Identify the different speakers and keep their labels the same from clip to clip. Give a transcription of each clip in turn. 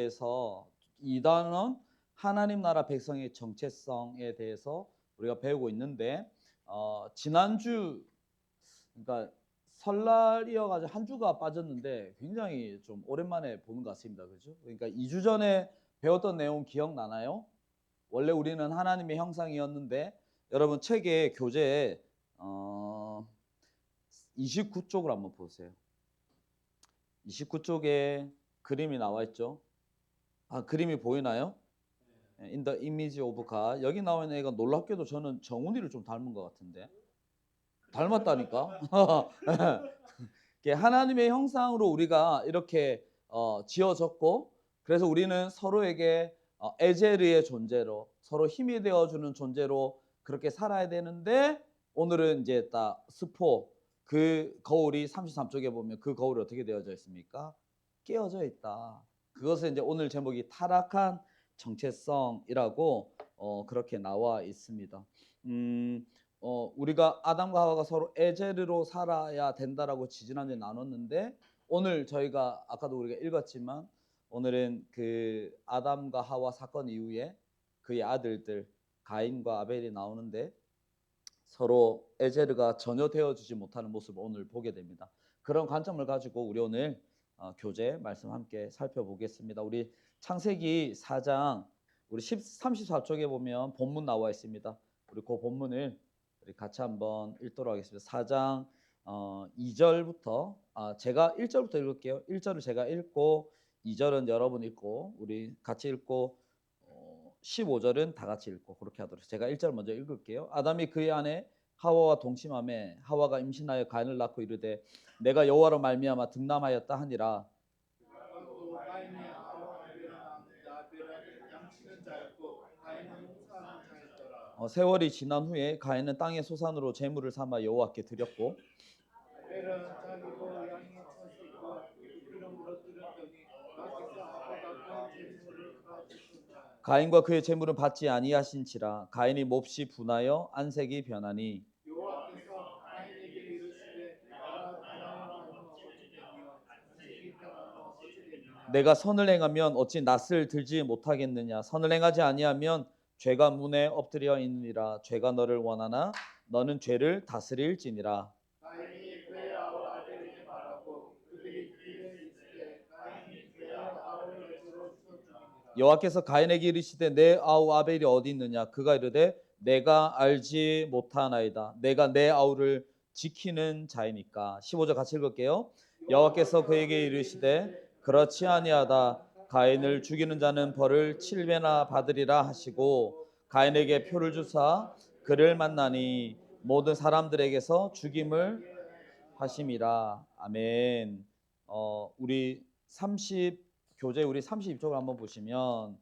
Speaker 1: 대해서 2단원 하나님 나라 백성의 정체성에 대해서 우리가 배우고 있는데 지난주 그러니까 설날이어가지고 한 주가 빠졌는데 굉장히 좀 오랜만에 보는 것 같습니다. 그죠? 그러니까 2주 전에 배웠던 내용 기억나나요? 원래 우리는 하나님의 형상이었는데 여러분 책의 교재에 29쪽을 한번 보세요. 29쪽에 그림이 나와 있죠. 그림이 보이나요? In the image of God. 여기 나와 있는 애가 놀랍게도 저는 정훈이를 좀 닮은 것 같은데. 닮았다니까. 하나님의 형상으로 우리가 이렇게 지어졌고, 그래서 우리는 서로에게 에제르의 존재로, 서로 힘이 되어주는 존재로 그렇게 살아야 되는데, 오늘은 이제 딱 스포, 그 거울이 33쪽에 보면 그 거울이 어떻게 되어져 있습니까? 깨어져 있다. 그것은 이제 오늘 제목이 타락한 정체성이라고 그렇게 나와 있습니다. 우리가 아담과 하와가 서로 에제르로 살아야 된다라고 지지난주에 나눴는데, 오늘 저희가 아까도 우리가 읽었지만 오늘은 그 아담과 하와 사건 이후에 그의 아들들 가인과 아벨이 나오는데 서로 에제르가 전혀 되어주지 못하는 모습을 오늘 보게 됩니다. 그런 관점을 가지고 우리 오늘 교재 말씀 함께 살펴보겠습니다. 우리 창세기 4장 우리 34쪽에 보면 본문 나와 있습니다. 우리 그 본문을 우리 같이 한번 읽도록 하겠습니다. 4장 2절부터 제가 1절부터 읽을게요. 1절을 제가 읽고 2절은 여러분 읽고 우리 같이 읽고 15절은 다 같이 읽고 그렇게 하도록 제가 1절 먼저 읽을게요. 아담이 그의 아내 하와와 동침하매 하와가 임신하여 가인을 낳고 이르되 내가 여호와로 말미암아 득남하였다 하니라. 세월이 지난 후에 가인은 땅의 소산으로 제물을 삼아 여호와께 드렸고 가인과 그의 제물은 받지 아니하신지라. 가인이 몹시 분하여 안색이 변하니 내가 선을 행하면 어찌 낯을 들지 못하겠느냐. 선을 행하지 아니하면 죄가 문에 엎드려 있느니라. 죄가 너를 원하나 너는 죄를 다스릴지니라. 여호와께서 가인에게 이르시되 내 아우 아벨이 어디 있느냐. 그가 이르되 내가 알지 못하나이다. 내가 내 아우를 지키는 자이니까. 15절 같이 읽을게요. 여호와께서 그에게 이르시되 그렇지 아니하다. 가인을 죽이는 자는 벌을 7배나 받으리라 하시고 가인에게 표를 주사 그를 만나니 모든 사람들에게서 죽임을 하심이라. 아멘. 우리 30 교재 우리 32쪽을 한번 보시면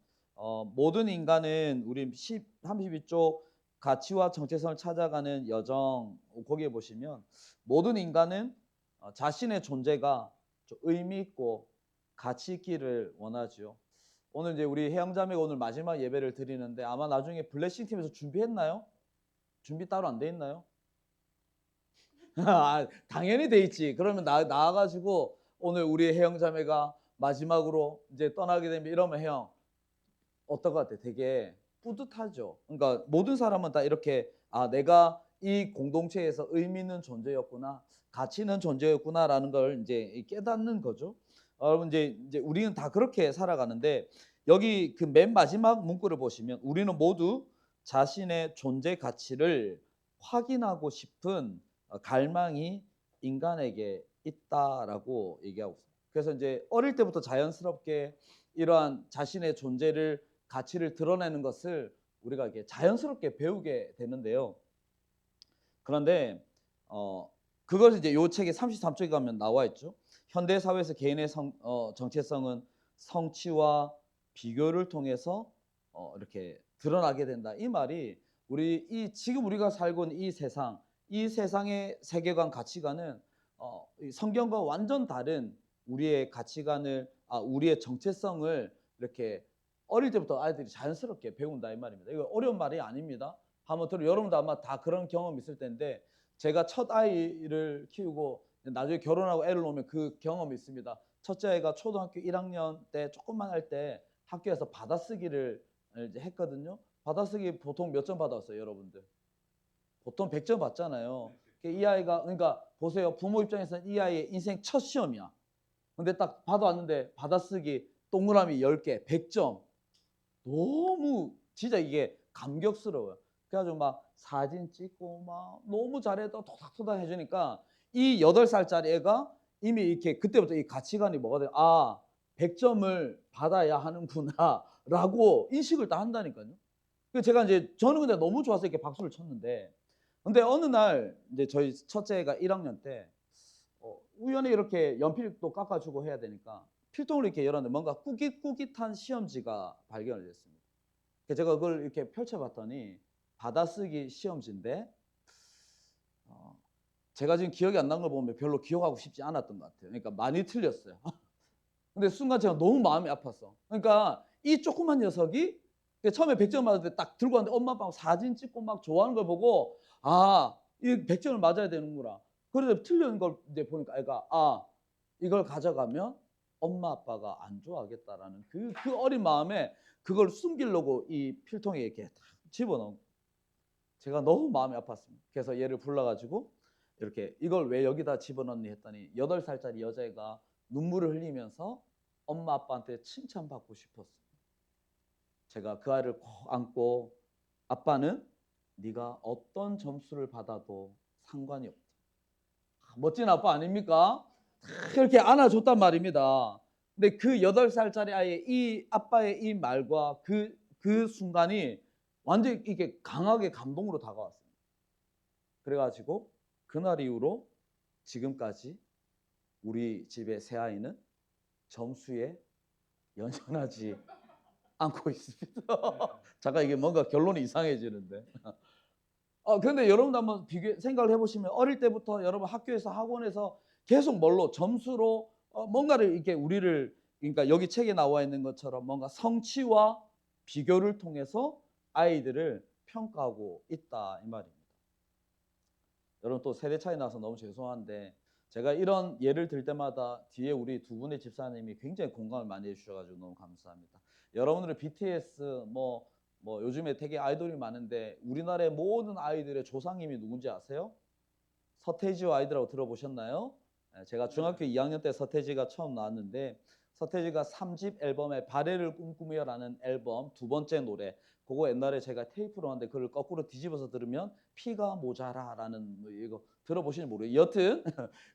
Speaker 1: 모든 인간은 우리 32쪽 가치와 정체성을 찾아가는 여정 거기에 보시면 모든 인간은 자신의 존재가 좀 의미 있고 가치 있기를 원하죠. 오늘 이제 우리 혜영자매가 오늘 마지막 예배를 드리는데 아마 나중에 블레싱 팀에서 준비했나요? 준비 따로 안 돼 있나요? 당연히 돼 있지. 그러면 나와가지고 오늘 우리 혜영자매가 마지막으로 이제 떠나게 되면 이러면 혜영 어떨 것 같아? 되게 뿌듯하죠. 그러니까 모든 사람은 다 이렇게 내가 이 공동체에서 의미 있는 존재였구나, 가치 있는 존재였구나라는 걸 이제 깨닫는 거죠. 여러분 이제 우리는 다 그렇게 살아가는데 여기 그 맨 마지막 문구를 보시면 우리는 모두 자신의 존재 가치를 확인하고 싶은 갈망이 인간에게 있다라고 얘기하고 있습니다. 그래서 이제 어릴 때부터 자연스럽게 이러한 자신의 존재를 가치를 드러내는 것을 우리가 이렇게 자연스럽게 배우게 되는데요. 그런데 그걸 이제 요 책의 33쪽에 가면 나와 있죠. 현대 사회에서 개인의 정체성은 성취와 비교를 통해서 이렇게 드러나게 된다. 이 말이 지금 우리가 살고 있는 이 세상의 세계관 가치관은 성경과 완전 다른 우리의 가치관을 우리의 정체성을 이렇게 어릴 때부터 아이들이 자연스럽게 배운다 이 말입니다. 이거 어려운 말이 아닙니다. 한번 여러분도 아마 다 그런 경험 있을 텐데 제가 첫 아이를 키우고 나중에 결혼하고 애를 놓으면 그 경험이 있습니다. 첫째 아이가 초등학교 1학년 때 조금만 할 때 학교에서 받아쓰기를 이제 했거든요. 받아쓰기 보통 몇 점 받았어요, 여러분들? 보통 100점 받잖아요. 이 아이가 그러니까 보세요. 부모 입장에서는 이 아이의 인생 첫 시험이야. 근데 딱 받아왔는데 받아쓰기 동그라미 10개, 100점. 너무 진짜 이게 감격스러워요. 그래가지고 막 사진 찍고 막 너무 잘해도 토닥토닥 해주니까 이 8살짜리 애가 이미 이렇게 그때부터 이 가치관이 뭐가 돼요? 아, 100점을 받아야 하는구나 라고 인식을 다 한다니까요. 그래서 제가 이제 저는 근데 너무 좋아서 이렇게 박수를 쳤는데 근데 어느 날 이제 저희 첫째가 1학년 때 우연히 이렇게 연필도 깎아주고 해야 되니까 필통을 이렇게 열었는데 뭔가 꾸깃꾸깃한 시험지가 발견을 됐습니다. 그래서 제가 그걸 이렇게 펼쳐봤더니 받아쓰기 시험지인데 제가 지금 기억이 안 난 걸 보면 별로 기억하고 싶지 않았던 것 같아요. 그러니까 많이 틀렸어요. 근데 순간 제가 너무 마음이 아팠어. 그러니까 이 조그만 녀석이 처음에 100점 맞을 때 딱 들고 왔는데 엄마 아빠가 사진 찍고 막 좋아하는 걸 보고 아, 이 100점을 맞아야 되는구나. 그래서 틀린 걸 이제 보니까 애가 아, 이걸 가져가면 엄마 아빠가 안 좋아하겠다라는 그 어린 마음에 그걸 숨기려고 이 필통에 이렇게 딱 집어넣은 제가 너무 마음이 아팠습니다. 그래서 얘를 불러가지고 이렇게 이걸 왜 여기다 집어넣니 했더니 8살짜리 여자애가 눈물을 흘리면서 엄마 아빠한테 칭찬받고 싶었어요. 제가 그 아이를 꼭 안고 아빠는 네가 어떤 점수를 받아도 상관이 없다. 멋진 아빠 아닙니까? 그렇게 안아줬단 말입니다. 근데 그 8살짜리 아이의 이 아빠의 이 말과 그 순간이 완전히 이게 강하게 감동으로 다가왔습니다. 그래가지고 그날 이후로 지금까지 우리 집의 새 아이는 점수에 연연하지 않고 있습니다. 잠깐 이게 뭔가 결론이 이상해지는데. 그런데 여러분도 한번 생각을 해보시면 어릴 때부터 여러분 학교에서 학원에서 계속 뭘로 점수로 뭔가를 이렇게 우리를 그러니까 여기 책에 나와 있는 것처럼 뭔가 성취와 비교를 통해서 아이들을 평가하고 있다 이 말입니다. 여러분 또 세대 차이 나서 너무 죄송한데 제가 이런 예를 들 때마다 뒤에 우리 두 분의 집사님이 굉장히 공감을 많이 해주셔가지고 너무 감사합니다. 여러분들은 BTS 뭐 요즘에 되게 아이돌이 많은데 우리나라의 모든 아이들의 조상님이 누군지 아세요? 서태지와 아이들하고 들어보셨나요? 제가 중학교 2학년 때 서태지가 처음 나왔는데 서태지가 3집 앨범에 발해를 꿈꾸며라는 앨범 두 번째 노래 그거 옛날에 제가 테이프로 하는데 그걸 거꾸로 뒤집어서 들으면 피가 모자라라는 뭐 이거 들어보시는지 모르겠어요. 여튼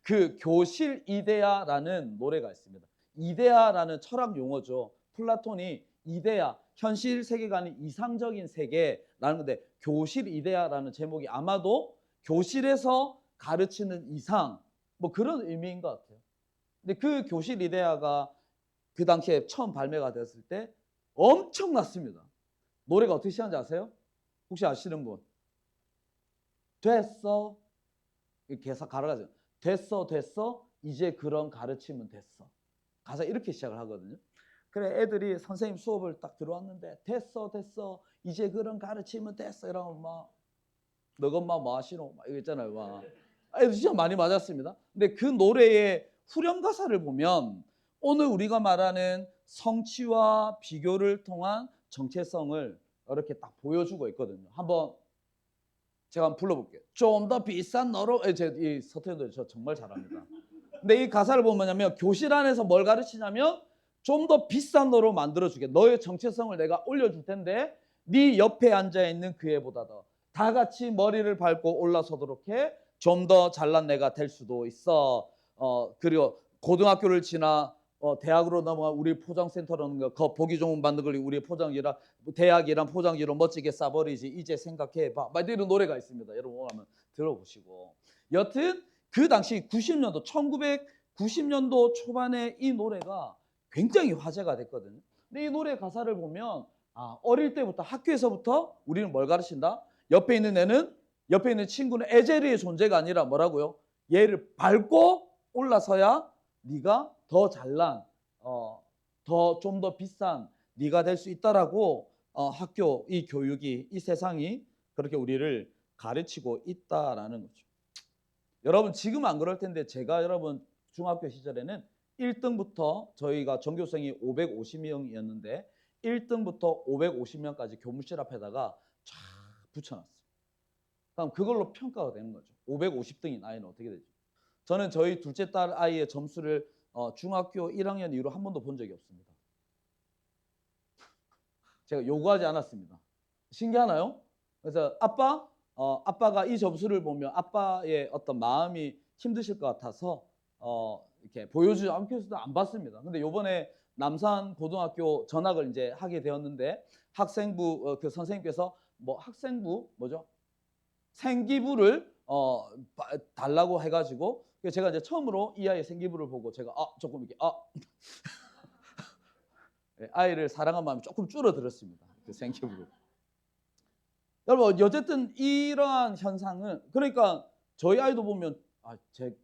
Speaker 1: 그 교실 이데아라는 노래가 있습니다. 이데아라는 철학 용어죠. 플라톤이 이데아, 현실 세계관이 이상적인 세계라는 건데 교실 이데아라는 제목이 아마도 교실에서 가르치는 이상 뭐 그런 의미인 것 같아요. 근데 그 교실 이데아가 그 당시에 처음 발매가 됐을 때 엄청났습니다. 노래가 어떻게 시작하는지 아세요? 혹시 아시는 분? 됐어. 개사 가라가죠. 됐어. 이제 그런 가르침은 됐어. 가사 이렇게 시작을 하거든요. 그래 애들이 선생님 수업을 딱 들어왔는데 됐어. 이제 그런 가르침은 됐어. 이러면 막 너건 뭐 하시노? 막 이거 있잖아요. 막. 애들 진짜 많이 맞았습니다. 근데 그 노래의 후렴 가사를 보면 오늘 우리가 말하는 성취와 비교를 통한 정체성을 이렇게 딱 보여주고 있거든요. 한번 제가 한번 불러볼게요. 좀 더 비싼 너로 이 서태지도 저 정말 잘합니다. 근데 이 가사를 보면 뭐냐면 교실 안에서 뭘 가르치냐면 좀 더 비싼 너로 만들어주게. 너의 정체성을 내가 올려줄 텐데 네 옆에 앉아있는 그 애보다 더 다 같이 머리를 밟고 올라서도록 해. 좀 더 잘난 내가 될 수도 있어. 그리고 고등학교를 지나 대학으로 넘어가 우리 포장센터라는 거 보기 좋은 만든 걸 우리 포장지라 대학이란 포장지로 멋지게 싸버리지 이제 생각해봐. 막 이런 노래가 있습니다. 여러분 한번 들어보시고. 여튼 그 당시 90년도 1990년도 초반에 이 노래가 굉장히 화제가 됐거든요. 근데 이 노래 가사를 보면 어릴 때부터 학교에서부터 우리는 뭘 가르친다? 옆에 있는 친구는 에제리의 존재가 아니라 뭐라고요? 얘를 밟고 올라서야 네가 더 잘난 좀 더 비싼 네가 될 수 있다라고 학교 이 교육이 이 세상이 그렇게 우리를 가르치고 있다라는 거죠. 여러분 지금 안 그럴 텐데 제가 여러분 중학교 시절에는 1등부터 저희가 전교생이 550명이었는데 1등부터 550명까지 교무실 앞에다가 쫙 붙여놨어요. 그럼 그걸로 평가가 되는 거죠. 550등인 아이는 어떻게 되죠? 저는 저희 둘째 딸 아이의 점수를 중학교 1학년 이후로 한 번도 본 적이 없습니다. 제가 요구하지 않았습니다. 신기하나요? 그래서 아빠가 이 점수를 보면 아빠의 어떤 마음이 힘드실 것 같아서 이렇게 보여주지 않고서도 안 봤습니다. 근데 요번에 남산 고등학교 전학을 이제 하게 되었는데 학생부 그 선생님께서 학생부 뭐죠? 생기부를 달라고 해가지고 제가 이제 처음으로 이 아이의 생기부를 보고 제가 조금 이렇게 아이를 사랑한 마음이 조금 줄어들었습니다. 그 생기부를. 여러분 어쨌든 이러한 현상은 그러니까 저희 아이도 보면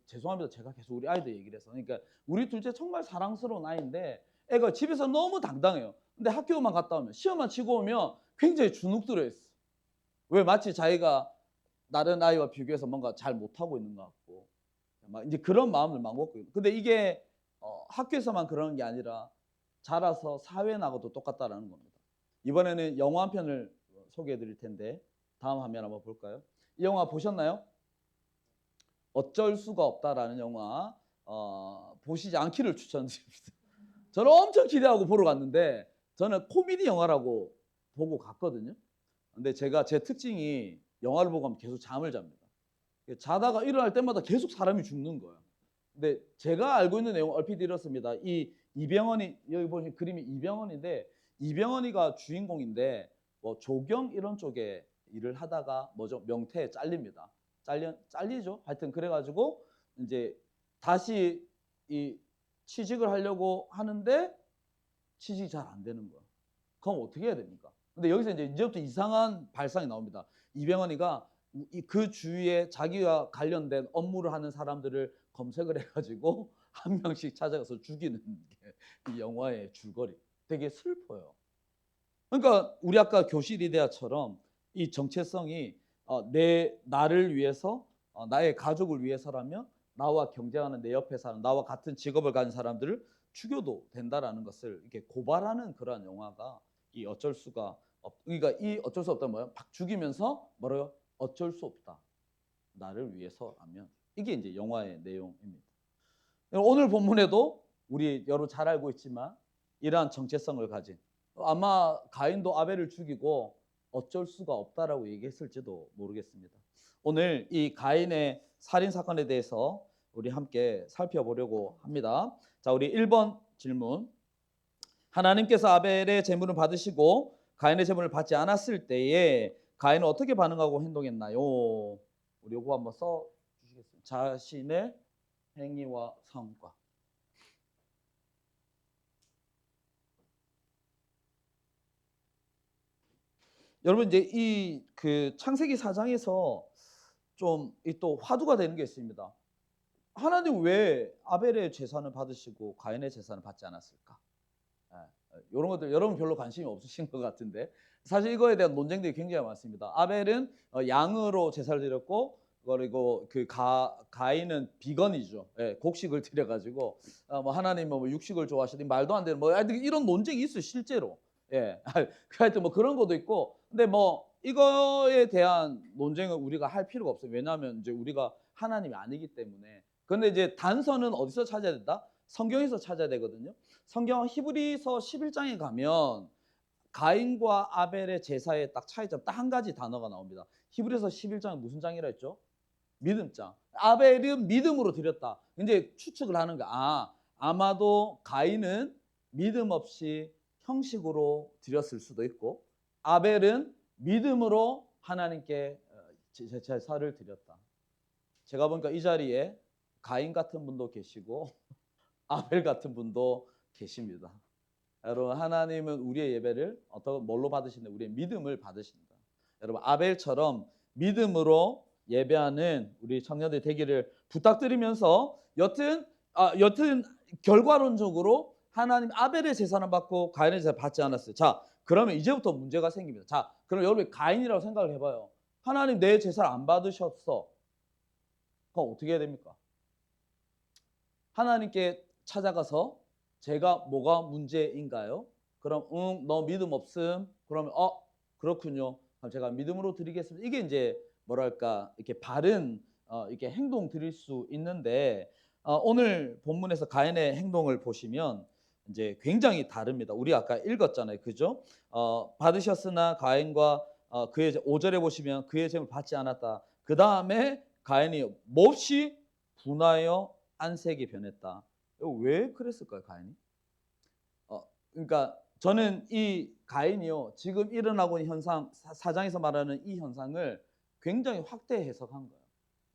Speaker 1: 죄송합니다. 제가 계속 우리 아이들 얘기를 해서 그러니까 우리 둘째 정말 사랑스러운 아이인데 애가 집에서 너무 당당해요. 근데 학교만 갔다 오면 시험만 치고 오면 굉장히 주눅들어 있어. 왜 마치 자기가 다른 아이와 비교해서 뭔가 잘 못하고 있는 것 같고 막 이제 그런 마음을 막 먹고 있는. 근데 이게 학교에서만 그러는 게 아니라 자라서 사회에 나가도 똑같다라는 겁니다. 이번에는 영화 한 편을 소개해 드릴 텐데 다음 화면 한번 볼까요? 이 영화 보셨나요? 어쩔 수가 없다라는 영화 보시지 않기를 추천드립니다. 저는 엄청 기대하고 보러 갔는데 저는 코미디 영화라고 보고 갔거든요. 근데 제 특징이 영화를 보고 하면 계속 잠을 잡니다. 자다가 일어날 때마다 계속 사람이 죽는 거예요. 근데 제가 알고 있는 내용은 얼핏 이렇습니다. 이 이병헌이 여기 보시면 그림이 이병헌인데 이병헌이가 주인공인데 조경 이런 쪽에 일을 하다가 명태에 잘립니다. 잘리죠. 하여튼 그래가지고 이제 다시 이 취직을 하려고 하는데 취직이 잘 안 되는 거야. 그럼 어떻게 해야 됩니까? 근데 여기서 이제부터 이상한 발상이 나옵니다. 이병헌이가 그 주위에 자기와 관련된 업무를 하는 사람들을 검색을 해가지고 한 명씩 찾아가서 죽이는 게 이 영화의 줄거리. 되게 슬퍼요. 그러니까 우리 아까 교실 이데아처럼 이 정체성이 나를 위해서 나의 가족을 위해서라면 나와 경쟁하는 내 옆에 사람, 나와 같은 직업을 가진 사람들을 죽여도 된다라는 것을 이렇게 고발하는 그러한 영화가 이 어쩔 수가 그러니까 이 어쩔 수 없다 뭐야? 막 죽이면서 뭐래요? 어쩔 수 없다. 나를 위해서라면 이게 이제 영화의 내용입니다. 오늘 본문에도 우리 여러분 잘 알고 있지만 이러한 정체성을 가진 아마 가인도 아벨을 죽이고 어쩔 수가 없다라고 얘기했을지도 모르겠습니다. 오늘 이 가인의 살인 사건에 대해서 우리 함께 살펴보려고 합니다. 자, 우리 1번 질문. 하나님께서 아벨의 제물을 받으시고 가인의 제물을 받지 않았을 때에 가인은 어떻게 반응하고 행동했나요? 우리 요거 한번 써 주시겠습니다. 자신의 행위와 성과. 여러분 이제 이 그 창세기 4장에서 좀 또 화두가 되는 게 있습니다. 하나님 왜 아벨의 제사는 받으시고 가인의 제사는 받지 않았을까? 이런 것들 여러분 별로 관심이 없으신 것 같은데 사실 이거에 대한 논쟁들이 굉장히 많습니다. 아벨은 양으로 제사를 드렸고 그리고 그 가인은 비건이죠. 곡식을 드려가지고 하나님 육식을 좋아하시더니 말도 안 되는 이런 논쟁이 있어요 실제로. 하여튼 그런 것도 있고 근데 이거에 대한 논쟁을 우리가 할 필요가 없어요. 왜냐하면 이제 우리가 하나님이 아니기 때문에. 그런데 이제 단서는 어디서 찾아야 된다? 성경에서 찾아야 되거든요. 성경 히브리서 11장에 가면 가인과 아벨의 제사의 딱 차이점 딱 한 가지 단어가 나옵니다. 히브리서 11장은 무슨 장이라 했죠? 믿음장. 아벨은 믿음으로 드렸다. 이제 추측을 하는 거야. 아마도 가인은 믿음 없이 형식으로 드렸을 수도 있고 아벨은 믿음으로 하나님께 제사를 드렸다. 제가 보니까 이 자리에 가인 같은 분도 계시고 아벨 같은 분도 계십니다. 여러분 하나님은 우리의 예배를 뭘로 받으신다? 우리의 믿음을 받으신다. 여러분 아벨처럼 믿음으로 예배하는 우리 청년들 되기를 부탁드리면서 여튼 결과론적으로 하나님 아벨의 제사는 받고 가인의 제사 받지 않았어요. 자, 그러면 이제부터 문제가 생깁니다. 자, 그럼 여러분이 가인이라고 생각을 해봐요. 하나님 내 제사를 안 받으셨어. 그럼 어떻게 해야 됩니까? 하나님께 찾아가서 제가 뭐가 문제인가요? 그럼 너 믿음 없음. 그러면 그렇군요. 그럼 제가 믿음으로 드리겠습니다. 이게 이제 뭐랄까 이렇게 바른 이렇게 행동 드릴 수 있는데 오늘 본문에서 가인의 행동을 보시면 이제 굉장히 다릅니다. 우리 아까 읽었잖아요. 그죠? 받으셨으나 가인과 그의 5절에 보시면 그의 재물 받지 않았다. 그 다음에 가인이 몹시 분하여 안색이 변했다. 왜 그랬을까요, 가인이? 그러니까 저는 이 가인이요 지금 일어나고 있는 현상, 사장에서 말하는 이 현상을 굉장히 확대 해석한 거예요.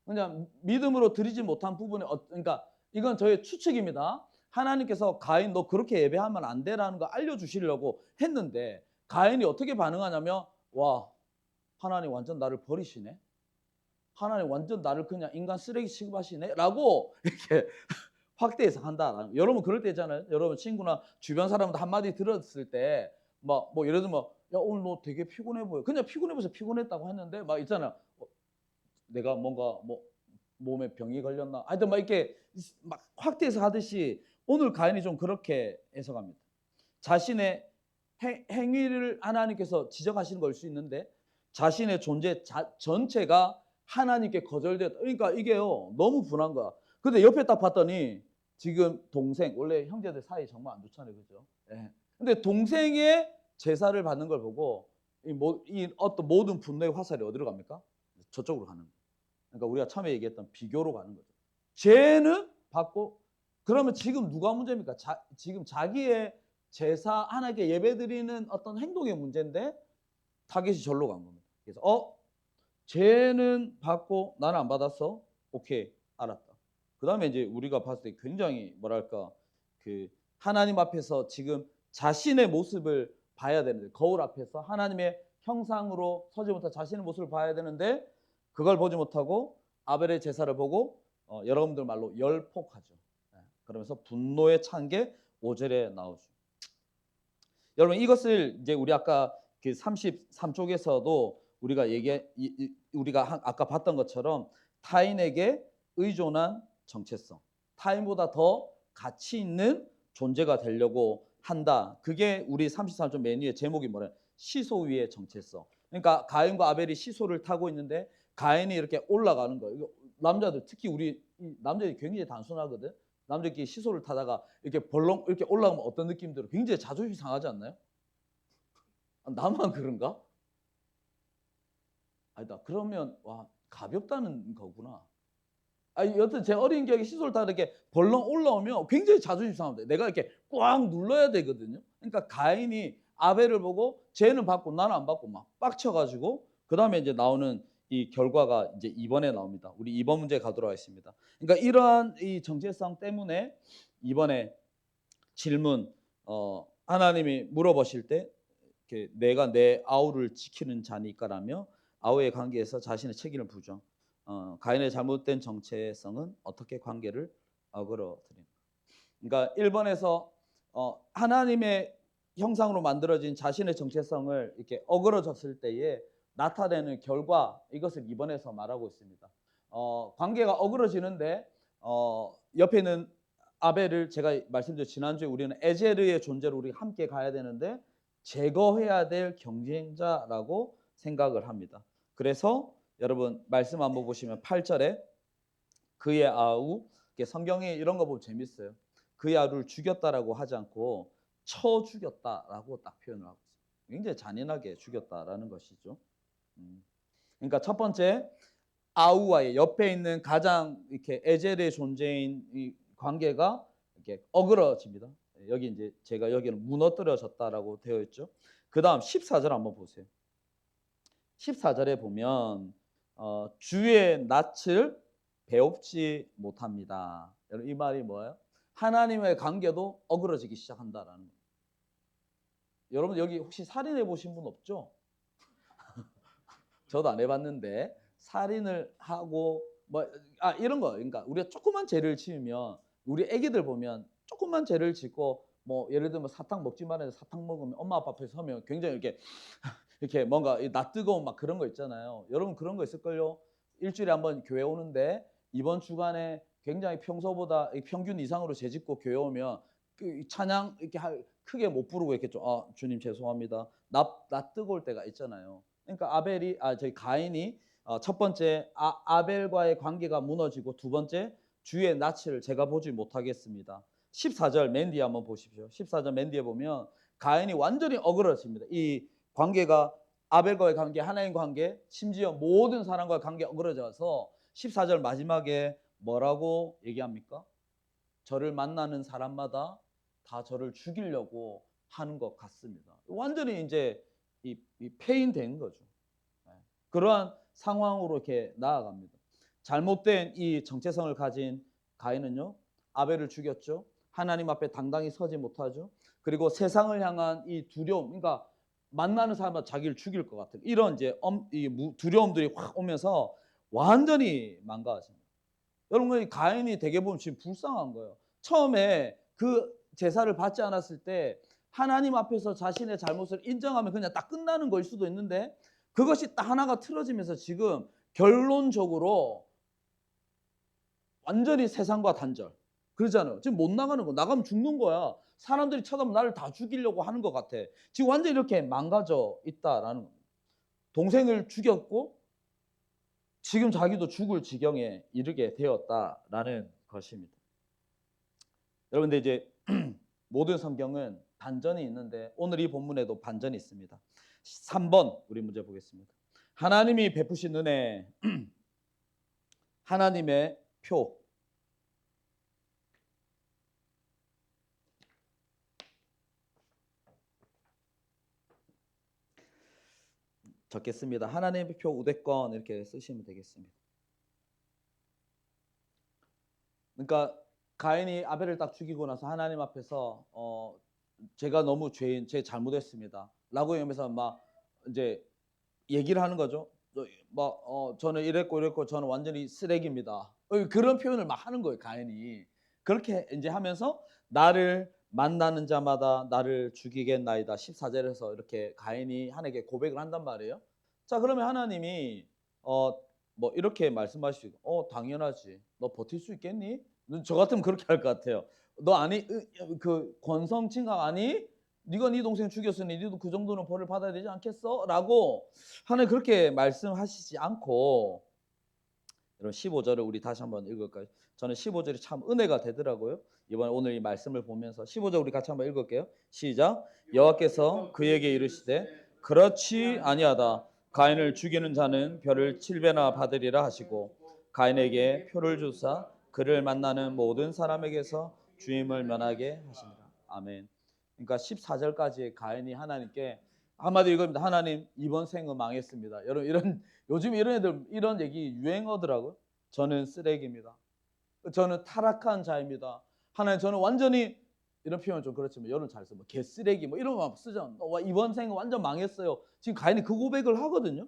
Speaker 1: 그냥 믿음으로 드리지 못한 부분에 그러니까 이건 저의 추측입니다. 하나님께서 가인 너 그렇게 예배하면 안 돼라는 거 알려주시려고 했는데 가인이 어떻게 반응하냐면 와 하나님 완전 나를 버리시네. 하나님 완전 나를 그냥 인간 쓰레기 취급하시네 라고 이렇게 확대 해석한다. 여러분 그럴 때 있잖아요. 여러분 친구나 주변 사람들 한마디 들었을 때 막 뭐 예를 들면 야 오늘 너 되게 피곤해 보여. 그냥 피곤해 보여서 피곤했다고 했는데 막 있잖아요. 내가 뭔가 뭐 몸에 병이 걸렸나? 하여튼 막 이렇게 막 확대 해석하듯이 오늘 가인이 좀 그렇게 해석합니다. 자신의 행위를 하나님께서 지적하시는 걸 수 있는데 자신의 존재 전체가 하나님께 거절되었다. 그러니까 이게요 너무 분한 거야. 근데 옆에 딱 봤더니 지금 동생 원래 형제들 사이 정말 안 좋잖아요, 그죠? 예. 근데 동생의 제사를 받는 걸 보고 이 어떤 모든 분노의 화살이 어디로 갑니까? 저쪽으로 가는 거예요. 그러니까 우리가 처음에 얘기했던 비교로 가는 거죠. 죄는 받고 그러면 지금 누가 문제입니까? 지금 자기의 제사 하나님께 예배드리는 어떤 행동의 문제인데 타겟이 절로 간 겁니다. 그래서 죄는 받고 나는 안 받았어. 오케이 알았다. 그 다음에 이제 우리가 봤을 때 굉장히 뭐랄까 그 하나님 앞에서 지금 자신의 모습을 봐야 되는데 거울 앞에서 하나님의 형상으로 서지 못한 자신의 모습을 봐야 되는데 그걸 보지 못하고 아벨의 제사를 보고 여러분들 말로 열폭하죠. 그러면서 분노에 찬 게 5절에 나오죠. 여러분 이것을 이제 우리 아까 그 33쪽에서도 우리가 아까 봤던 것처럼 타인에게 의존한 정체성, 타인보다 더 가치 있는 존재가 되려고 한다. 그게 우리 33쪽 맨 위에 제목이 뭐래? 시소 위의 정체성. 그러니까 가인과 아벨이 시소를 타고 있는데 가인이 이렇게 올라가는 거예요. 남자들 특히 우리 남자들이 굉장히 단순하거든. 남자끼리 시소를 타다가 이렇게 벌렁 이렇게 올라가면 어떤 느낌 들어? 굉장히 자존심 상하지 않나요? 나만 그런가? 아니다. 그러면 와 가볍다는 거구나. 여튼 제 어린 기억에 시소를 타다 이렇게 벌렁 올라오면 굉장히 자존심 상합니다. 내가 이렇게 꽉 눌러야 되거든요. 그러니까 가인이 아벨을 보고 쟤는 받고 나는 안 받고 막 빡쳐가지고 그 다음에 이제 나오는 이 결과가 이제 2번에 나옵니다. 우리 2번 문제 가도록 하겠습니다. 그러니까 이러한 이 정체성 때문에 이번에 질문 하나님이 물어보실 때 내가 내 아우를 지키는 자니까라며 아우의 관계에서 자신의 책임을 부정. 가인의 잘못된 정체성은 어떻게 관계를 어그러뜨립니까? 그러니까 1번에서 하나님의 형상으로 만들어진 자신의 정체성을 이렇게 어그러졌을 때에 나타내는 결과 이것을 2번에서 말하고 있습니다. 관계가 어그러지는데 옆에는 아벨을 제가 말씀드린 지난주에 우리는 에제르의 존재로 우리 함께 가야 되는데 제거해야 될 경쟁자라고 생각을 합니다. 그래서 여러분 말씀 한번 보시면 8절에 그의 아우 성경에 이런 거 보면 재밌어요. 그의 아우를 죽였다라고 하지 않고 쳐 죽였다라고 딱 표현을 하고 있어요. 굉장히 잔인하게 죽였다라는 것이죠. 그러니까 첫 번째 아우와의 옆에 있는 가장 이렇게 에젤의 존재인 이 관계가 이렇게 어그러집니다. 여기 이제 제가 여기는 무너뜨려졌다라고 되어 있죠. 그 다음 14절 한번 보세요. 14절에 보면 주의 낯을 배웁지 못합니다. 여러분 이 말이 뭐예요? 하나님의 관계도 어그러지기 시작한다라는 거예요. 여러분 여기 혹시 살인해 보신 분 없죠? 저도 안 해봤는데 살인을 하고 이런 거 그러니까 우리가 조그만 죄를 지으면 우리 애기들 보면 조그만 죄를 짓고 뭐 예를 들면 사탕 먹지 말아야 사탕 먹으면 엄마 아빠 앞에 서면 굉장히 이렇게 뭔가 낯 뜨거운 막 그런 거 있잖아요. 여러분 그런 거 있을걸요? 일주일에 한번 교회 오는데 이번 주간에 굉장히 평소보다 평균 이상으로 재짓고 교회 오면 그 찬양 이렇게 크게 못 부르고 이렇게 좀 주님 죄송합니다. 나 뜨거울 때가 있잖아요. 그러니까 저희 가인이 첫 번째 아벨과의 관계가 무너지고 두 번째 주의 낯을 제가 보지 못하겠습니다. 14절 맨디 한번 보십시오. 14절 맨디에 보면 가인이 완전히 어그러집니다. 이 관계가 아벨과의 관계, 하나님 관계, 심지어 모든 사람과의 관계 어그러져서 14절 마지막에 뭐라고 얘기합니까? 저를 만나는 사람마다 다 저를 죽이려고 하는 것 같습니다. 완전히 이제 이 폐인된 거죠. 그러한 상황으로 이렇게 나아갑니다. 잘못된 이 정체성을 가진 가인은요, 아벨을 죽였죠. 하나님 앞에 당당히 서지 못하죠. 그리고 세상을 향한 이 두려움, 그러니까 만나는 사람마다 자기를 죽일 것 같은 이런 이제 두려움들이 확 오면서 완전히 망가집니다. 여러분, 가인이 되게 보면 지금 불쌍한 거예요. 처음에 그 제사를 받지 않았을 때 하나님 앞에서 자신의 잘못을 인정하면 그냥 딱 끝나는 거일 수도 있는데 그것이 딱 하나가 틀어지면서 지금 결론적으로 완전히 세상과 단절. 그러잖아요. 지금 못 나가는 거. 나가면 죽는 거야. 사람들이 쳐다보면 나를 다 죽이려고 하는 것 같아. 지금 완전히 이렇게 망가져 있다라는 겁니다. 동생을 죽였고 지금 자기도 죽을 지경에 이르게 되었다라는 것입니다. 여러분들 이제 모든 성경은 반전이 있는데 오늘 이 본문에도 반전이 있습니다. 3번 우리 문제 보겠습니다. 하나님이 베푸신 은혜, 하나님의 표. 적겠습니다. 하나님의 표 우대권 이렇게 쓰시면 되겠습니다. 그러니까 가인이 아벨을 딱 죽이고 나서 하나님 앞에서 제가 너무 제 잘못했습니다. 라고 하면서 막 이제 얘기를 하는 거죠. 저는 이랬고 저는 완전히 쓰레기입니다. 그런 표현을 막 하는 거예요, 가인이. 그렇게 이제 하면서 나를 만나는 자마다 나를 죽이겠나이다. 14절에서 이렇게 가인이 하나님께 고백을 한단 말이에요. 자, 그러면 하나님이 뭐 이렇게 말씀하시고 당연하지. 너 버틸 수 있겠니? 저 같으면 그렇게 할 것 같아요. 너 아니 그 권성징악 아니? 네가 네 동생 죽였으니 네도 그 정도는 벌을 받아야 되지 않겠어? 라고 하나님 그렇게 말씀하시지 않고 여러분 15절을 우리 다시 한번 읽을까요? 저는 15절이 참 은혜가 되더라고요. 이번에 오늘 이 말씀을 보면서 15절 우리 같이 한번 읽을게요. 시작. 여호와께서 그에게 이르시되 그렇지 아니하다. 가인을 죽이는 자는 별을 7배나 받으리라 하시고 가인에게 표를 주사 그를 만나는 모든 사람에게서 주임을 면하게 하십니다. 아멘. 그러니까 14절까지 가인이 하나님께 한마디로 이겁니다. 하나님 이번 생은 망했습니다. 여러분 요즘 이런 애들 이런 얘기 유행어더라고요. 저는 쓰레기입니다. 저는 타락한 자입니다. 하나님 저는 완전히 이런 표현 좀 그렇지만 여러분 잘 써. 뭐 개쓰레기 뭐 이런 거 쓰잖아. 이번 생은 완전 망했어요. 지금 가인이 그 고백을 하거든요.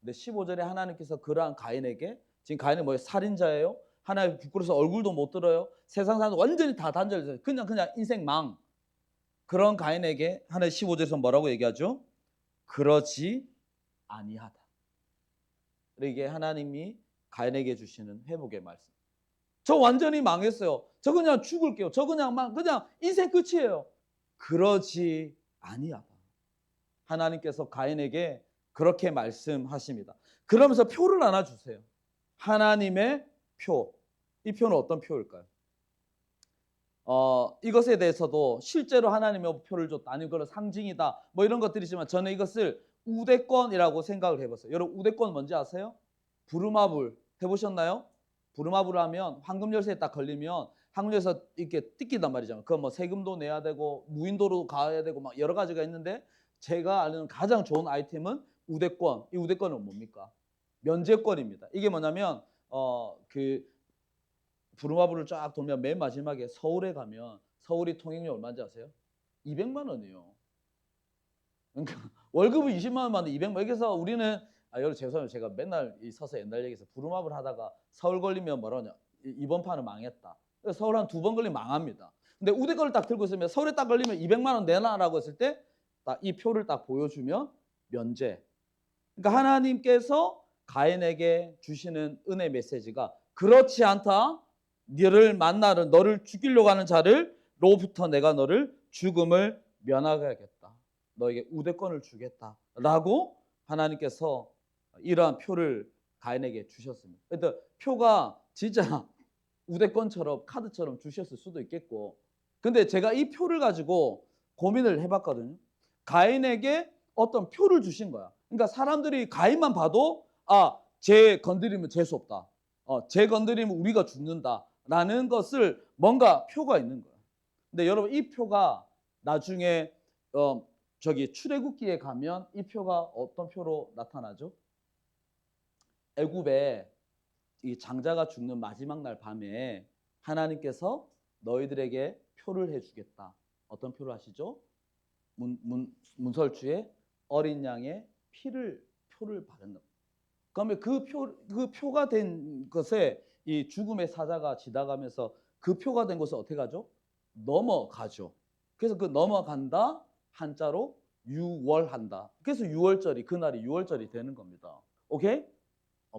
Speaker 1: 근데 15절에 하나님께서 그러한 가인에게 지금 가인은 뭐예요? 살인자예요. 하나님 부끄러워서 얼굴도 못 들어요. 세상 사람들 완전히 다 단절돼서 그냥 인생 망. 그런 가인에게 하나님 15절에서 뭐라고 얘기하죠? 그러지 아니하다. 이게 하나님이 가인에게 주시는 회복의 말씀. 저 완전히 망했어요. 저 그냥 죽을게요. 저 그냥 인생 끝이에요. 그러지 아니하다. 하나님께서 가인에게 그렇게 말씀하십니다. 그러면서 표를 하나 주세요. 하나님의 표. 이 표는 어떤 표일까요? 이것에 대해서도 실제로 하나님의 표를 줬다. 아니면 그런 상징이다. 뭐 이런 것들이지만 저는 이것을 우대권이라고 생각을 해봤어요. 여러분 우대권 뭔지 아세요? 부르마블 해보셨나요? 부르마블 하면 황금 열쇠에 딱 걸리면 한국에서 이렇게 뜯긴단 말이죠. 그거 뭐 세금도 내야 되고 무인도로 가야 되고 막 여러 가지가 있는데 제가 아는 가장 좋은 아이템은 우대권. 이 우대권은 뭡니까? 면제권입니다. 이게 뭐냐면 그 부르마블을 쫙 돌면 맨 마지막에 서울에 가면 서울이 통행료 얼마인지 아세요? 200만 원이에요. 그러니까 월급은 20만 원 받는데 200만 원. 여기서 우리는 여러분 죄송해요. 제가 맨날 서서 옛날 얘기해서 부르마블 하다가 서울 걸리면 뭐라냐 이번 판은 망했다. 서울 한 2번 걸리면 망합니다. 근데 우대권을 딱 들고 있으면 서울에 딱 걸리면 200만 원 내놔라고 했을 때 딱 이 표를 딱 보여주면 면제. 그러니까 하나님께서 가인에게 주시는 은혜 메시지가 그렇지 않다. 너를 만나는 너를 죽이려고 하는 자를로부터 내가 너를 죽음을 면하게 하겠다. 너에게 우대권을 주겠다라고 하나님께서 이러한 표를 가인에게 주셨습니다. 그러니까 표가 진짜 우대권처럼 카드처럼 주셨을 수도 있겠고, 근데 제가 이 표를 가지고 고민을 해봤거든요. 가인에게 어떤 표를 주신 거야. 그러니까 사람들이 가인만 봐도 쟤 건드리면 재수 없다. 쟤 건드리면 우리가 죽는다라는 것을 뭔가 표가 있는 거야. 근데 여러분 이 표가 나중에 저기 출애굽기에 가면 이 표가 어떤 표로 나타나죠? 애굽에 이 장자가 죽는 마지막 날 밤에 하나님께서 너희들에게 표를 해주겠다. 어떤 표를 하시죠? 문설주에 어린 양의 표를 바른다. 그러면 그 표가 된 것에 이 죽음의 사자가 지나가면서 그 표가 된 것을 어떻게 가죠? 넘어가죠. 그래서 그 넘어간다 한자로 유월한다. 그래서 유월절이 그날이 유월절이 되는 겁니다. 오케이?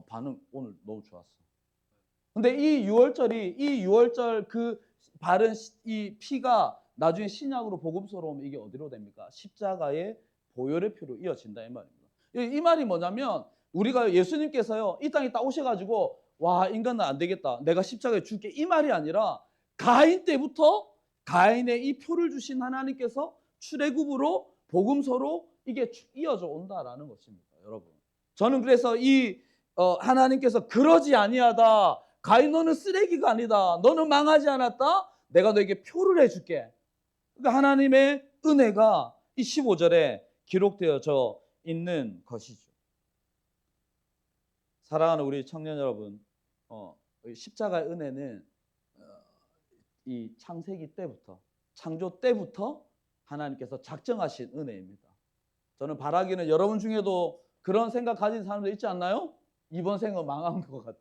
Speaker 1: 반응 오늘 너무 좋았어. 근데 이 유월절 그 바른 이 피가 나중에 신약으로 복음서로 오면 이게 어디로 됩니까? 십자가의 보혈의 피로 이어진다 이 말입니다. 이 말이 뭐냐면 우리가 예수님께서요 이 땅에 딱 오셔가지고 와 인간은 안 되겠다 내가 십자가에 죽게 이 말이 아니라 가인 때부터 가인의 이 표를 주신 하나님께서 출애굽으로 복음서로 이게 이어져 온다라는 것입니다, 여러분. 저는 그래서 이 하나님께서 그러지 아니하다. 가인 너는 쓰레기가 아니다. 너는 망하지 않았다. 내가 너에게 표를 해줄게. 그러니까 하나님의 은혜가 이 15절에 기록되어져 있는 것이죠. 사랑하는 우리 청년 여러분, 십자가의 은혜는 이 창세기 때부터 창조 때부터 하나님께서 작정하신 은혜입니다. 저는 바라기는 여러분 중에도 그런 생각 가진 사람들 있지 않나요? 이번 생은 망한 것 같아.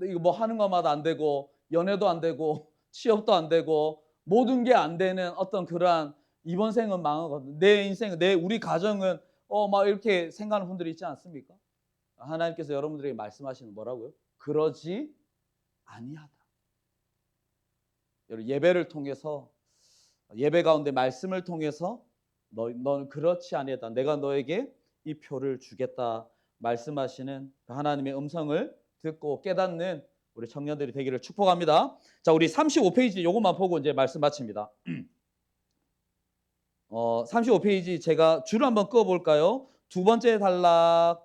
Speaker 1: 이거 뭐 하는 것마다 안 되고 연애도 안 되고 취업도 안 되고 모든 게 안 되는 어떤 그러한 이번 생은 망하거든. 내 인생은 우리 가정은 막 이렇게 생각하는 분들이 있지 않습니까? 하나님께서 여러분들에게 말씀하시는 뭐라고요? 그러지 아니하다. 여러분 예배를 통해서 예배 가운데 말씀을 통해서 너는 그렇지 아니하다. 내가 너에게 이 표를 주겠다 말씀하시는 하나님의 음성을 듣고 깨닫는 우리 청년들이 되기를 축복합니다. 자, 우리 35페이지 요것만 보고 이제 말씀 마칩니다. 35페이지 제가 줄을 한번 꺼 볼까요? 두 번째 단락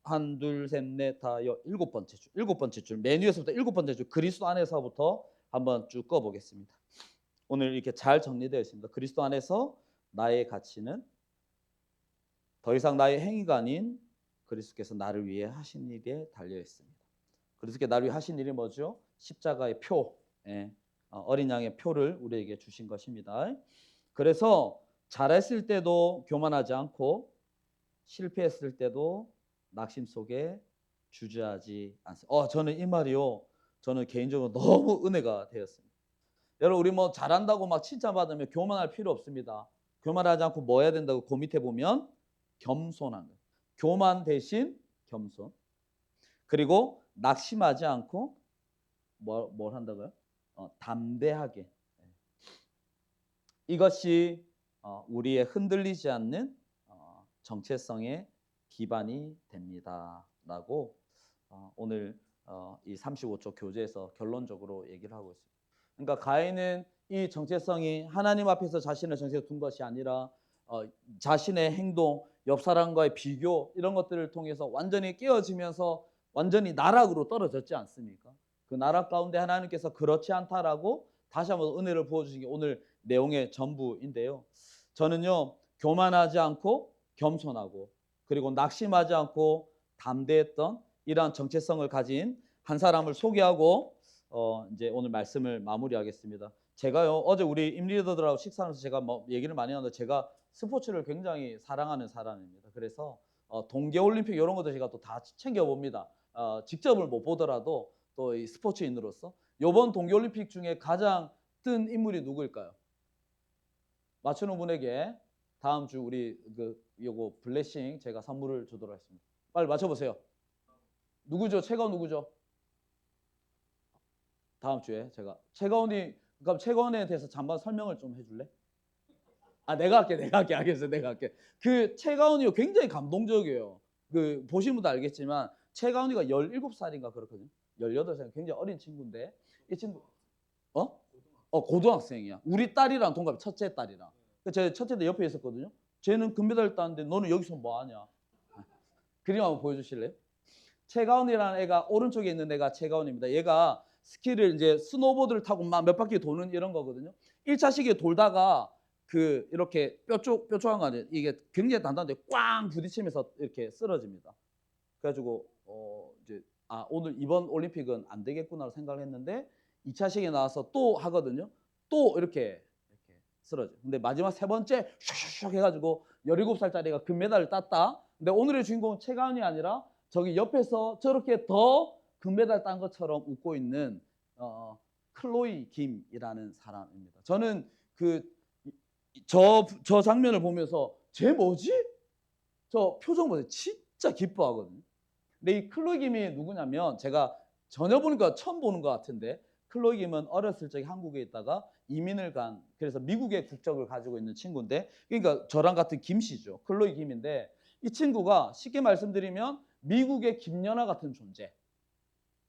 Speaker 1: 한, 둘, 셋, 넷, 다 일곱 번째 줄 맨 위에서부터 일곱 번째 줄 그리스도 안에서부터 한번 쭉 꺼 보겠습니다. 오늘 이렇게 잘 정리되어 있습니다. 그리스도 안에서 나의 가치는 더 이상 나의 행위가 아닌 그리스도께서 나를 위해 하신 일에 달려 있습니다. 그리스도께서 나를 위해 하신 일이 뭐죠? 십자가의 표, 어린 양의 표를 우리에게 주신 것입니다. 그래서 잘했을 때도 교만하지 않고 실패했을 때도 낙심 속에 주저하지 않습니다. 저는 이 말이요. 저는 개인적으로 너무 은혜가 되었습니다. 여러분 우리 뭐 잘한다고 막 칭찬받으면 교만할 필요 없습니다. 교만하지 않고 뭐 해야 된다고 그 밑에 보면 겸손한 거예요. 교만 대신 겸손. 그리고 낙심하지 않고 뭘 한다고요? 담대하게. 이것이 우리의 흔들리지 않는 정체성의 기반이 됩니다라고 오늘 이 35쪽 교재에서 결론적으로 얘기를 하고 있습니다. 그러니까 가인은 이 정체성이 하나님 앞에서 자신의 정체를 둔 것이 아니라 자신의 행동, 옆 사람과의 비교 이런 것들을 통해서 완전히 깨어지면서 완전히 나락으로 떨어졌지 않습니까? 그 나락 가운데 하나님께서 그렇지 않다라고 다시 한번 은혜를 부어주신 게 오늘 내용의 전부인데요. 저는요 교만하지 않고 겸손하고 그리고 낙심하지 않고 담대했던 이러한 정체성을 가진 한 사람을 소개하고 이제 오늘 말씀을 마무리하겠습니다. 제가요 어제 우리 임리더들하고 식사하면서 제가 뭐 얘기를 많이 하는데 제가 스포츠를 굉장히 사랑하는 사람입니다. 그래서 동계올림픽 이런 것도 제가 또 다 챙겨봅니다. 직접을 못 보더라도 또 이 스포츠인으로서 이번 동계올림픽 중에 가장 뜬 인물이 누구일까요? 맞추는 분에게 다음 주 우리 요거 블레싱 제가 선물을 주도록 하겠습니다. 빨리 맞춰보세요. 누구죠? 최고 누구죠? 다음 주에 제가 최가온이 그럼 최가온에 대해서 잠깐 설명을 좀 해줄래? 아 내가 할게 알겠어 내가 할게. 그 최가온이가 굉장히 감동적이에요. 그 보신 분도 알겠지만 최가온이가 17살인가 그렇거든요. 18살 굉장히 어린 친구인데 이 친구 어? 고등학생이야. 우리 딸이랑 동갑 첫째 딸이랑. 제 첫째 딸 옆에 있었거든요. 쟤는 금메달 땄는데 너는 여기서 뭐 하냐? 그림 한번 보여주실래요? 최가온이라는 애가 오른쪽에 있는 애가 최가온입니다. 얘가 스키를 이제 스노보드를 타고 막 몇 바퀴 도는 이런 거거든요. 1차 시기에 돌다가 그 이렇게 뾰족한 거 아니에요. 이게 굉장히 단단한데 꽝 부딪히면서 이렇게 쓰러집니다. 그래가지고 이제 오늘 이번 올림픽은 안 되겠구나 생각을 했는데 2차 시기에 나와서 또 하거든요. 또 이렇게 쓰러져. 근데 마지막 세 번째 슉슉 해가지고 17살짜리가 금메달을 땄다. 근데 오늘의 주인공은 최가온이 아니라 저기 옆에서 저렇게 더 금메달 딴 것처럼 웃고 있는 클로이 김이라는 사람입니다. 저는 저 장면을 보면서 쟤 뭐지? 저 표정 보세요. 진짜 기뻐하거든요. 근데 이 클로이 김이 누구냐면 제가 전혀 보니까 처음 보는 것 같은데 클로이 김은 어렸을 적에 한국에 있다가 이민을 간 그래서 미국의 국적을 가지고 있는 친구인데 그러니까 저랑 같은 김씨죠. 클로이 김인데 이 친구가 쉽게 말씀드리면 미국의 김연아 같은 존재.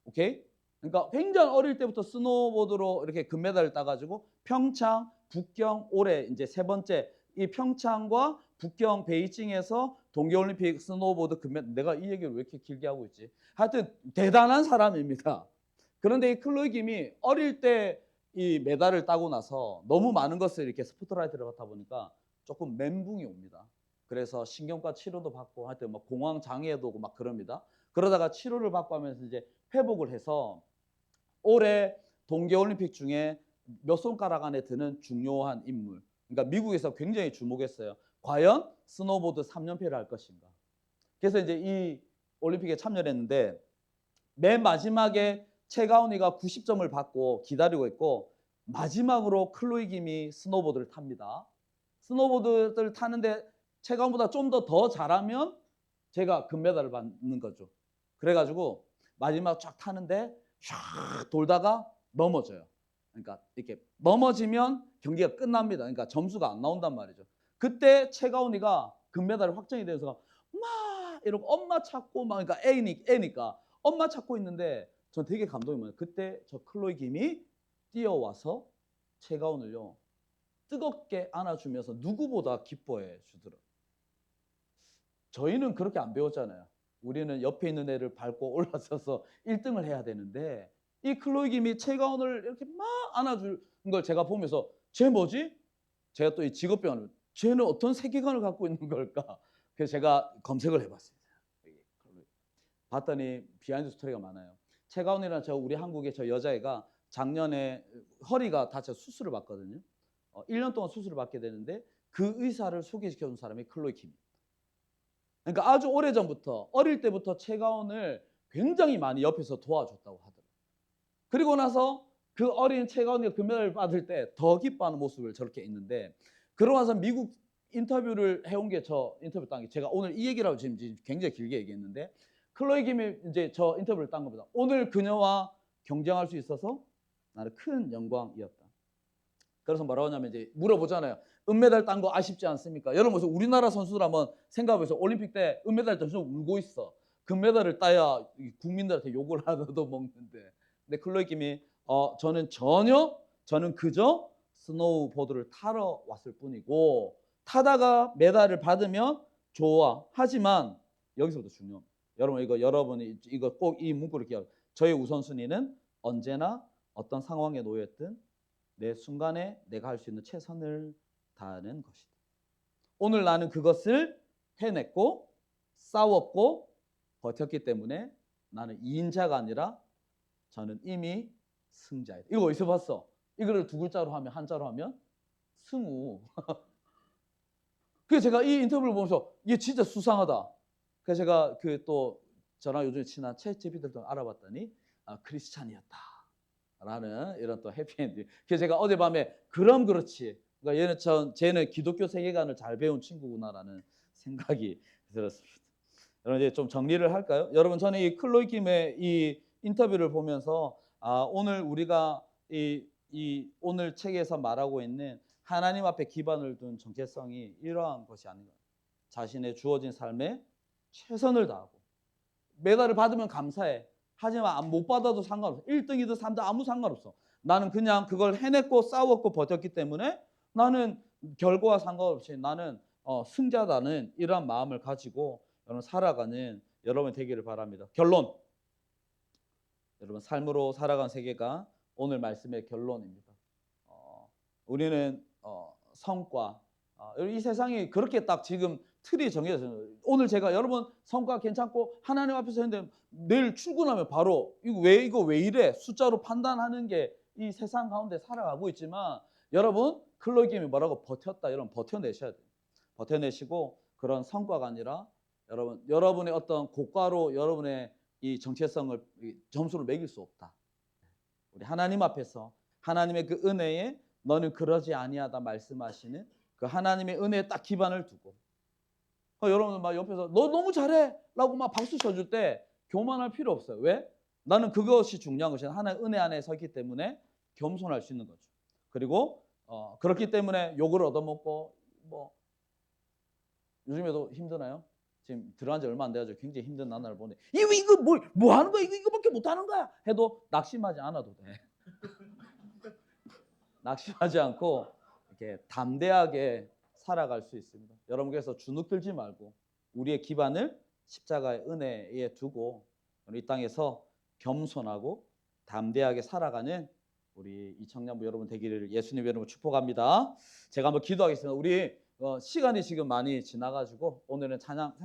Speaker 1: 오케이? 그러니까 굉장히 어릴 때부터 스노보드로 이렇게 금메달을 따가지고 평창, 북경 올해 이제 세 번째 이 평창과 북경, 베이징에서 동계올림픽 스노보드 금메달 내가 이 얘기를 왜 이렇게 길게 하고 있지? 하여튼 대단한 사람입니다. 그런데 이 클로이 김이 어릴 때 이 메달을 따고 나서 너무 많은 것을 이렇게 스포트라이트를 받다 보니까 조금 멘붕이 옵니다. 그래서 신경과 치료도 받고 하여튼 막 공황 장애도 오고 막 그럽니다. 그러다가 치료를 받고 하면서 이제 회복을 해서 올해 동계올림픽 중에 몇 손가락 안에 드는 중요한 인물. 그러니까 미국에서 굉장히 주목했어요. 과연 스노보드 3연패를 할 것인가. 그래서 이제 이 올림픽에 참여를 했는데 맨 마지막에 최가온이가 90점을 받고 기다리고 있고 마지막으로 클로이 김이 스노보드를 탑니다. 스노보드를 타는데 최가온보다 좀 더 잘하면 제가 금메달을 받는 거죠. 그래가지고 마지막 쫙 타는데 쫙 돌다가 넘어져요. 그러니까 이렇게 넘어지면 경기가 끝납니다. 그러니까 점수가 안 나온단 말이죠. 그때 최가온이가 금메달이 확정이 돼서 막 이러고 엄마 찾고 막 그러니까 애니까 엄마 찾고 있는데 전 되게 감동이 많아요. 그때 저 클로이 김이 뛰어와서 최가온을요 뜨겁게 안아주면서 누구보다 기뻐해 주더라고요. 저희는 그렇게 안 배웠잖아요. 우리는 옆에 있는 애를 밟고 올라서서 1등을 해야 되는데 이 클로이 김이 최가온을 이렇게 막 안아주는 걸 제가 보면서 쟤 뭐지? 제가 또 이 직업병을 쟤는 어떤 세계관을 갖고 있는 걸까? 그래서 제가 검색을 해봤습니다. 봤더니 비하인드 스토리가 많아요. 최가온이라는 우리 한국의 저 여자애가 작년에 허리가 다쳐 수술을 받거든요. 1년 동안 수술을 받게 되는데 그 의사를 소개시켜준 사람이 클로이 김. 그러니까 아주 오래전부터 어릴 때부터 최가온을 굉장히 많이 옆에서 도와줬다고 하더라고요. 그리고 나서 그 어린 최가온이가 금메달을 받을 때 더 기뻐하는 모습을 저렇게 있는데 그러고 나서 미국 인터뷰를 해온 게 저 인터뷰 딴 게 제가 오늘 이 얘기라고 지금 굉장히 길게 얘기했는데 클로이 김이 이제 저 인터뷰를 딴 겁니다. 오늘 그녀와 경쟁할 수 있어서 나는 큰 영광이었다. 그래서 뭐라고 하냐면 이제 물어보잖아요. 은메달 딴 거 아쉽지 않습니까? 여러분 우리나라 선수들 한번 생각해보세요. 올림픽 때 은메달 따서 울고 있어. 금메달을 따야 국민들한테 욕을 하나도 먹는데. 근데 클로이 김이 저는 그저 스노우보드를 타러 왔을 뿐이고 타다가 메달을 받으면 좋아. 하지만 여기서부터 중요합니다. 여러분이 이거 꼭 이 문구를 기억하세요. 저의 우선순위는 언제나 어떤 상황에 놓였든 내 순간에 내가 할 수 있는 최선을 다하는 것이다. 오늘 나는 그것을 해냈고 싸웠고 버텼기 때문에 나는 2인자가 아니라 저는 이미 승자이다. 이거 어디서 봤어? 이거를 두 글자로 하면 한자로 하면 승우. 그래서 제가 이 인터뷰를 보면서 이게 진짜 수상하다. 그래서 제가 또 저랑 요즘 친한 챗GPT를 알아봤더니 크리스찬이었다. 라는 이런 또 해피엔딩. 그래서 제가 어젯밤에 그럼 그렇지. 그러니까 쟤는 기독교 세계관을 잘 배운 친구구나라는 생각이 들었습니다. 여러분 이제 좀 정리를 할까요? 여러분 저는 이 클로이 김의 이 인터뷰를 보면서 오늘 우리가 이 오늘 책에서 말하고 있는 하나님 앞에 기반을 둔 정체성이 이러한 것이 아닌가. 자신의 주어진 삶에 최선을 다하고 메달을 받으면 감사해. 하지만 못 받아도 상관없어. 1등이든 3등 아무 상관없어. 나는 그냥 그걸 해냈고 싸웠고 버텼기 때문에 나는 결과와 상관없이 나는 승자다는 이러한 마음을 가지고 여러분 살아가는 여러분 되기를 바랍니다. 결론. 여러분 삶으로 살아가는 세계가 오늘 말씀의 결론입니다. 우리는 성과. 이 세상이 그렇게 딱 지금 틀이 정해져 있어요. 오늘 제가 여러분 성과 괜찮고 하나님 앞에서 했는데 내일 출근하면 바로 이거 왜 이래? 숫자로 판단하는 게 이 세상 가운데 살아가고 있지만 여러분 클로이김이 뭐라고 버텼다. 여러분 버텨내셔야 돼요. 버텨내시고 그런 성과가 아니라 여러분의 어떤 고가로 여러분의 이 정체성을 점수를 매길 수 없다. 우리 하나님 앞에서 하나님의 그 은혜에 너는 그러지 아니하다 말씀하시는 그 하나님의 은혜에 딱 기반을 두고 여러분 막 옆에서 너 너무 잘해 라고 막 박수 쳐줄 때 교만할 필요 없어요. 왜? 나는 그것이 중요한 것이 하나님의 은혜 안에 서 있기 때문에 겸손할 수 있는 거죠. 그리고 그렇기 때문에 욕을 얻어먹고 뭐 요즘에도 힘드나요? 지금 들어간 지 얼마 안 돼가지고 굉장히 힘든 나날을 보내. 이거 뭐 하는 거야? 이거밖에 못 하는 거야? 해도 낙심하지 않아도 돼. 낙심하지 않고 이렇게 담대하게 살아갈 수 있습니다. 여러분 그래서 주눅 들지 말고 우리의 기반을 십자가의 은혜에 두고 이 땅에서 겸손하고 담대하게 살아가는 우리 이 청년부 여러분 되기를 예수님 여러분 축복합니다. 제가 한번 기도하겠습니다. 우리 시간이 지금 많이 지나가지고 오늘은 찬양